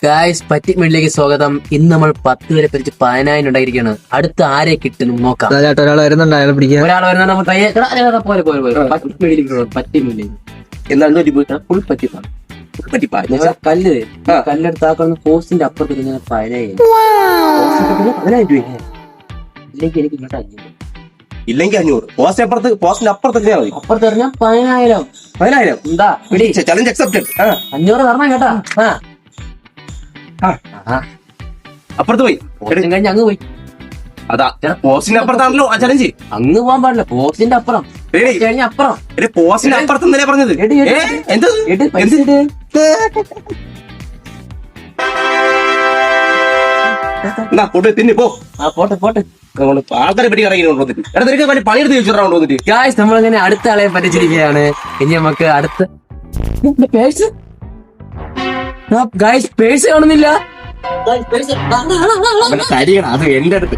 Guys പറ്റിമീഡിലേക്ക് സ്വാഗതം. ഇന്ന് നമ്മൾ 10 വരെ പിരിച്ച് 10,000 ഉണ്ടായിരിക്കുകയാണ്. അടുത്ത ആരെ കിട്ടുന്നു നോക്കാം. ഒരാൾ വരുന്നുണ്ട്, അയാളെ പിടിക്കാൻ. ഒരാൾ വരുന്ന നമ്മൾ പറ്റിമീഡിലേക്ക് ഫുൾ പറ്റിപ്പാണ്. കല്ലെടുത്താക്കുന്ന പോസ്റ്റിന്റെ അപ്പുറത്ത് ഇങ്ങനെ 10,000 ഇല്ലെങ്കിൽ എനിക്ക് ഇങ്ങോട്ട് 500 ഇല്ലെങ്കിൽ 500 പോസ്റ്റിന്റെ അപ്പുറത്ത് അപ്പുറത്ത് പറഞ്ഞാൽ 10,000 എന്താ പിടി ചലഞ്ച് അക്സെപ്റ്റഡ്. 500 തരണം കേട്ടാ. അപ്പുറത്ത് പോയി കഴിഞ്ഞ് അങ്ങ് പോയി. അതാ പോസ്റ്റിന്റെ അപ്പുറത്താണല്ലോ ആ ചലഞ്ച്. അങ്ങ് പോകാൻ പാടില്ല, പോസ്റ്റിന്റെ അപ്പുറം കഴിഞ്ഞ അപ്പുറം. പോസ്റ്റിന്റെ അപ്പുറത്ത് എന്നല്ലേ പറഞ്ഞത്? എന്ത് പൈസ ഇട്. എന്നാ പോട്ട് തിന്നി പോ. പോട്ടെ ആൾക്കാരെ പറ്റി ഇറങ്ങി പണിയെടുത്ത് ചോദിച്ചിട്ടാണ് വന്നിട്ട്. ഗായ്സ് നമ്മളിങ്ങനെ അടുത്ത ആളെ പറ്റിച്ചിരിക്കുകയാണ്. ഇനി നമുക്ക് അടുത്ത പേഴ്സ് ഗായ്സ് പേഴ്സ് കാണുന്നില്ല. കരിയണം അത് എന്റെ അടുത്ത്.